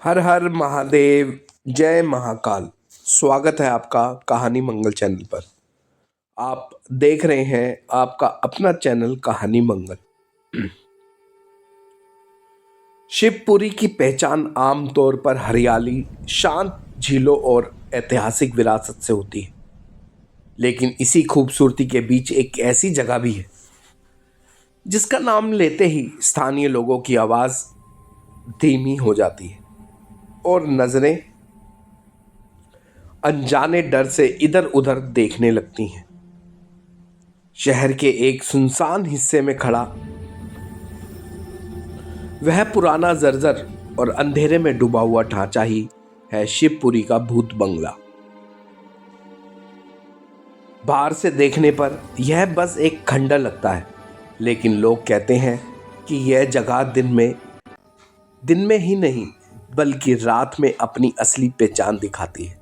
हर हर महादेव। जय महाकाल। स्वागत है आपका कहानी मंगल चैनल पर। आप देख रहे हैं आपका अपना चैनल कहानी मंगल। शिवपुरी की पहचान आमतौर पर हरियाली, शांत झीलों और ऐतिहासिक विरासत से होती है, लेकिन इसी खूबसूरती के बीच एक ऐसी जगह भी है जिसका नाम लेते ही स्थानीय लोगों की आवाज धीमी हो जाती है और नजरें अनजाने डर से इधर उधर देखने लगती हैं। शहर के एक सुनसान हिस्से में खड़ा वह पुराना जर्जर और अंधेरे में डूबा हुआ ढांचा ही है शिवपुरी का भूत बंगला। बाहर से देखने पर यह बस एक खंडर लगता है, लेकिन लोग कहते हैं कि यह जगह दिन में ही नहीं बल्कि रात में अपनी असली पहचान दिखाती है।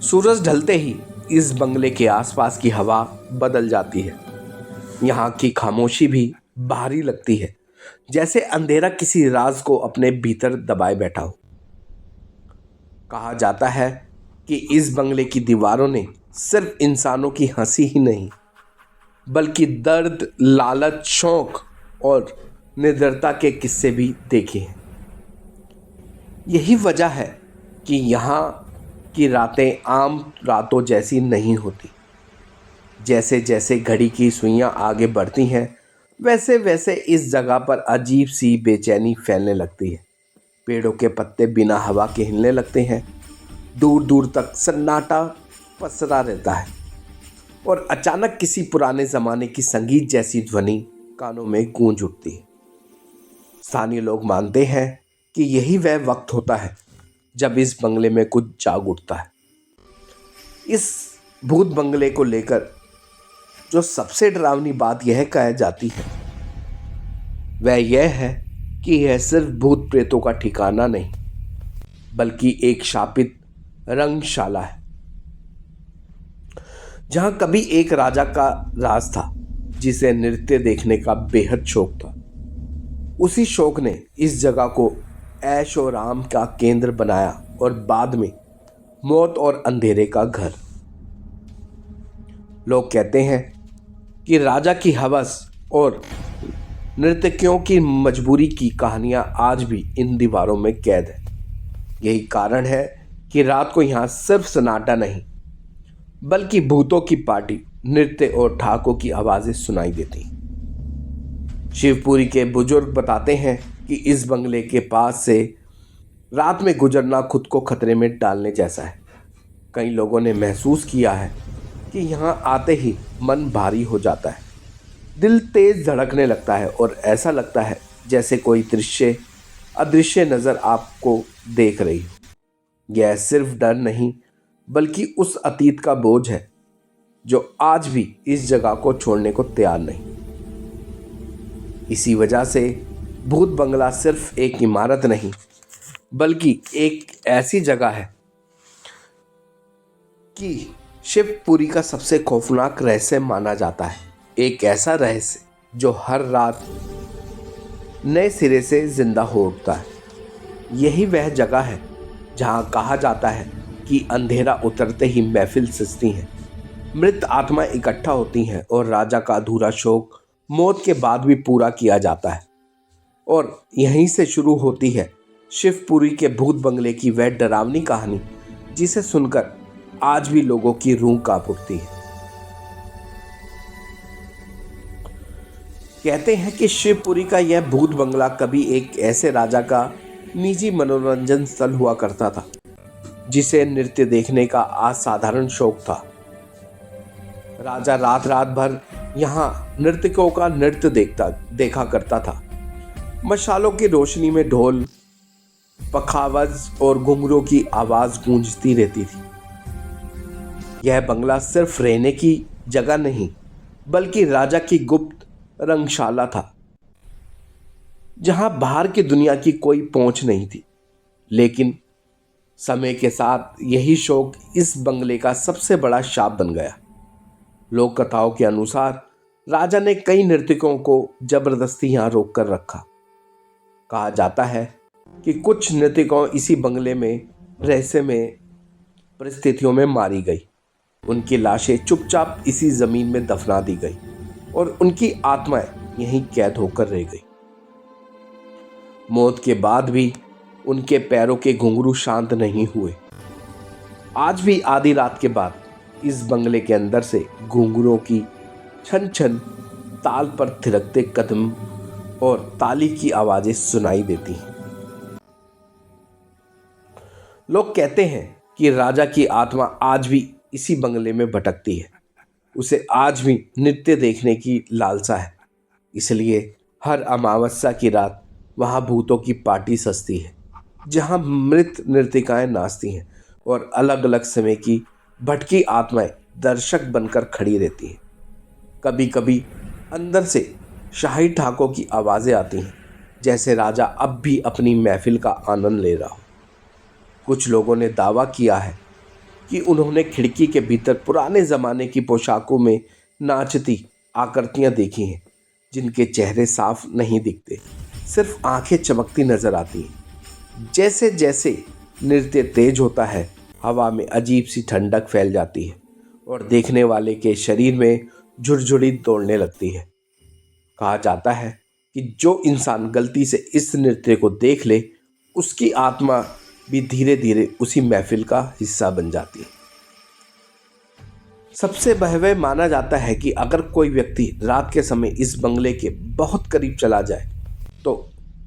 सूरज ढलते ही इस बंगले के आसपास की हवा बदल जाती है। यहाँ की खामोशी भी भारी लगती है, जैसे अंधेरा किसी राज को अपने भीतर दबाए बैठा हो। कहा जाता है कि इस बंगले की दीवारों ने सिर्फ इंसानों की हंसी ही नहीं, बल्कि दर्द, लालच, शौक और निडरता के किस्से भी देखे हैं। यही वजह है कि यहाँ की रातें आम रातों जैसी नहीं होती। जैसे जैसे घड़ी की सुइयां आगे बढ़ती हैं, वैसे वैसे इस जगह पर अजीब सी बेचैनी फैलने लगती है। पेड़ों के पत्ते बिना हवा के हिलने लगते हैं, दूर दूर तक सन्नाटा पसरा रहता है और अचानक किसी पुराने ज़माने की संगीत जैसी ध्वनि कानों में गूंज उठती है। स्थानीय लोग मानते हैं कि यही वह वक्त होता है जब इस बंगले में कुछ जाग उठता है। इस भूत बंगले को लेकर जो सबसे डरावनी बात यह कही जाती है वह यह है कि यह सिर्फ भूत प्रेतों का ठिकाना नहीं, बल्कि एक शापित रंगशाला है, जहां कभी एक राजा का राज था जिसे नृत्य देखने का बेहद शौक था। उसी शौक ने इस जगह को ऐश और आराम का केंद्र बनाया और बाद में मौत और अंधेरे का घर। लोग कहते हैं कि राजा की हवस और नर्तकियों की मजबूरी की कहानियां आज भी इन दीवारों में कैद है। यही कारण है कि रात को यहाँ सिर्फ सन्नाटा नहीं, बल्कि भूतों की पार्टी, नृत्य और ठाकों की आवाजें सुनाई देती। शिवपुरी के बुजुर्ग बताते हैं कि इस बंगले के पास से रात में गुजरना खुद को खतरे में डालने जैसा है। कई लोगों ने महसूस किया है कि यहाँ आते ही मन भारी हो जाता है, दिल तेज धड़कने लगता है और ऐसा लगता है जैसे कोई अदृश्य नज़र आपको देख रही हो। यह सिर्फ डर नहीं, बल्कि उस अतीत का बोझ है जो आज भी इस जगह को छोड़ने को तैयार नहीं। इसी वजह से भूत बंगला सिर्फ एक इमारत नहीं, बल्कि एक ऐसी जगह है कि शिवपुरी का सबसे खौफनाक रहस्य माना जाता है। एक ऐसा रहस्य जो हर रात नए सिरे से जिंदा हो उठता है। यही वह जगह है जहां कहा जाता है कि अंधेरा उतरते ही महफिल सजती है, मृत आत्माएं इकट्ठा होती हैं और राजा का अधूरा शौक मौत के बाद भी पूरा किया जाता है। और यहीं से शुरू होती है शिवपुरी के भूत बंगले की वह डरावनी कहानी, जिसे सुनकर आज भी लोगों की रूह कांप उठती है। कहते हैं कि शिवपुरी का यह भूत बंगला कभी एक ऐसे राजा का निजी मनोरंजन स्थल हुआ करता था, जिसे नृत्य देखने का असाधारण शौक था। राजा रात रात भर यहाँ नर्तकों का नृत्य देखा करता था। मशालों की रोशनी में ढोल, पखावज और घुंघरू की आवाज गूंजती रहती थी। यह बंगला सिर्फ रहने की जगह नहीं, बल्कि राजा की गुप्त रंगशाला था, जहां बाहर की दुनिया की कोई पहुंच नहीं थी। लेकिन समय के साथ यही शौक इस बंगले का सबसे बड़ा शाप बन गया। लोक कथाओं के अनुसार राजा ने कई नर्तकों को जबरदस्ती यहाँ रोक कर रखा। कहा जाता है कि कुछ नृत्यकों इसी बंगले में रहस्यमय परिस्थितियों में मारी गई। उनकी लाशें चुपचाप इसी ज़मीन में दफना दी गई और उनकी आत्माएं यहीं कैद होकर रह गई। मौत के बाद भी उनके पैरों के घुंघरू शांत नहीं हुए। आज भी आधी रात के बाद इस बंगले के अंदर से घुंघरूओं की छन छन, ताल पर थिरकते कदम और ताली की आवाजें सुनाई देती हैं। लोग कहते हैं कि राजा की आत्मा आज भी इसी बंगले में भटकती है। उसे आज भी नृत्य देखने की लालसा है, इसलिए हर अमावस्या की रात वहाँ भूतों की पार्टी सजती है, जहाँ मृत नर्तिकाएं नाचती हैं और अलग अलग समय की भटकी आत्माएं दर्शक बनकर खड़ी रहती हैं। कभी कभी अंदर से शाही ठाकों की आवाज़ें आती हैं, जैसे राजा अब भी अपनी महफिल का आनंद ले रहा हो। कुछ लोगों ने दावा किया है कि उन्होंने खिड़की के भीतर पुराने ज़माने की पोशाकों में नाचती आकृतियां देखी हैं, जिनके चेहरे साफ नहीं दिखते, सिर्फ आंखें चमकती नजर आती हैं। जैसे जैसे नृत्य तेज होता है, हवा में अजीब सी ठंडक फैल जाती है और देखने वाले के शरीर में झुरझुरी दौड़ने लगती है। कहा जाता है कि जो इंसान गलती से इस नृत्य को देख ले, उसकी आत्मा भी धीरे धीरे उसी महफिल का हिस्सा बन जाती है। सबसे भयावह माना जाता है कि अगर कोई व्यक्ति रात के समय इस बंगले के बहुत करीब चला जाए तो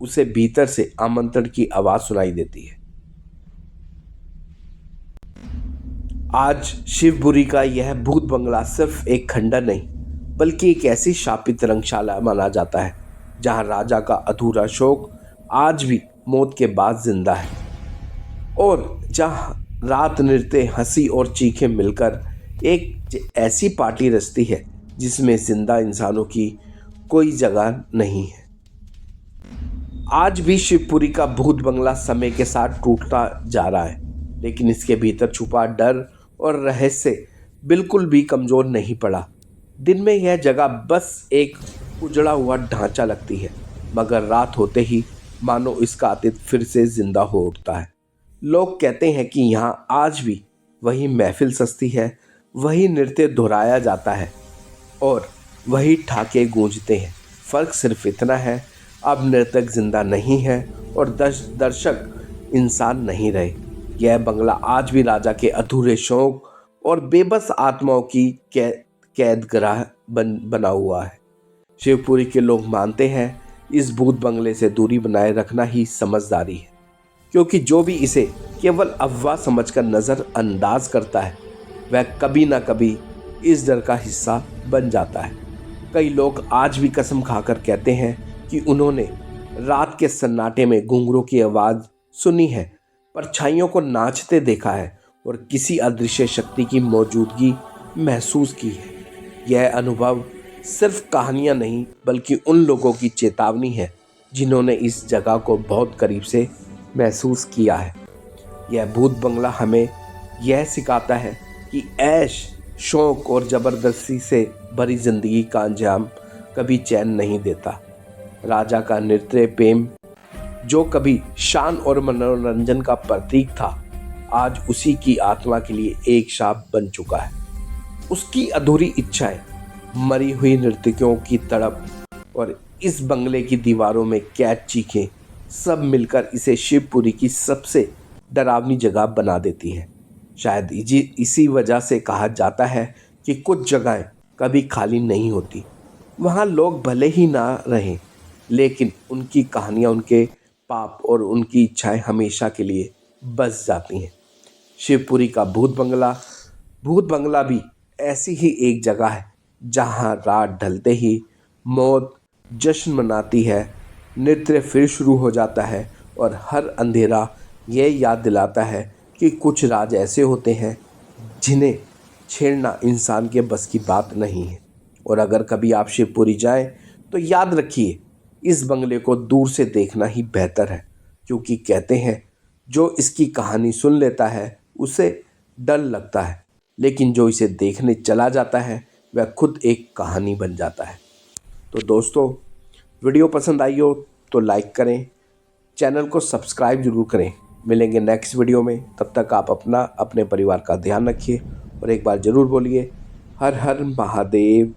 उसे भीतर से आमंत्रण की आवाज सुनाई देती है। आज शिवपुरी का यह भूत बंगला सिर्फ एक खंडर नहीं, बल्कि एक ऐसी शापित रंगशाला माना जाता है जहां राजा का अधूरा शौक आज भी मौत के बाद जिंदा है और जहां रात नृत्य, हंसी और चीखें मिलकर एक ऐसी पार्टी रचती है जिसमें जिंदा इंसानों की कोई जगह नहीं है। आज भी शिवपुरी का भूत बंगला समय के साथ टूटता जा रहा है, लेकिन इसके भीतर छुपा डर और रहस्य बिल्कुल भी कमज़ोर नहीं पड़ा। दिन में यह जगह बस एक उजड़ा हुआ ढांचा लगती है, मगर रात होते ही मानो इसका अतीत फिर से जिंदा हो उठता है। लोग कहते हैं कि यहाँ आज भी वही महफिल सजती है, वही नृत्य दोहराया जाता है और वही ठाके गूंजते हैं। फ़र्क सिर्फ इतना है, अब नर्तक जिंदा नहीं है और दर्शक इंसान नहीं रहे। यह बंगला आज भी राजा के अधूरे शौक और बेबस आत्माओं की कैदगाह बना हुआ है। शिवपुरी के लोग मानते हैं इस भूत बंगले से दूरी बनाए रखना ही समझदारी है, क्योंकि जो भी इसे केवल अफवाह समझकर नज़रअंदाज करता है वह कभी ना कभी इस डर का हिस्सा बन जाता है। कई लोग आज भी कसम खाकर कहते हैं कि उन्होंने रात के सन्नाटे में घुंघरू की आवाज़ सुनी है, परछाइयों को नाचते देखा है और किसी अदृश्य शक्ति की मौजूदगी महसूस की है। यह अनुभव सिर्फ कहानियाँ नहीं, बल्कि उन लोगों की चेतावनी है जिन्होंने इस जगह को बहुत करीब से महसूस किया है। यह भूत बंगला हमें यह सिखाता है कि ऐश, शौक और ज़बरदस्ती से भरी जिंदगी का अंजाम कभी चैन नहीं देता। राजा का नृत्य प्रेम, जो कभी शान और मनोरंजन का प्रतीक था, आज उसी की आत्मा के लिए एक शाप बन चुका है। उसकी अधूरी इच्छाएं, मरी हुई नर्तकियों की तड़प और इस बंगले की दीवारों में कैद चीखें सब मिलकर इसे शिवपुरी की सबसे डरावनी जगह बना देती है। शायद इसी वजह से कहा जाता है कि कुछ जगहें कभी खाली नहीं होती। वहाँ लोग भले ही ना रहें, लेकिन उनकी कहानियाँ, उनके पाप और उनकी इच्छाएं हमेशा के लिए बस जाती हैं। शिवपुरी का भूत बंगला भी ऐसी ही एक जगह है जहाँ रात ढलते ही मौत जश्न मनाती है, नृत्य फिर शुरू हो जाता है और हर अंधेरा यह याद दिलाता है कि कुछ राज ऐसे होते हैं जिन्हें छेड़ना इंसान के बस की बात नहीं है। और अगर कभी आप शिवपुरी जाएं तो याद रखिए, इस बंगले को दूर से देखना ही बेहतर है, क्योंकि कहते हैं जो इसकी कहानी सुन लेता है उसे डर लगता है, लेकिन जो इसे देखने चला जाता है वह खुद एक कहानी बन जाता है। तो दोस्तों, वीडियो पसंद आई हो तो लाइक करें, चैनल को सब्सक्राइब जरूर करें। मिलेंगे नेक्स्ट वीडियो में, तब तक आप अपना अपने परिवार का ध्यान रखिए और एक बार ज़रूर बोलिए हर हर महादेव।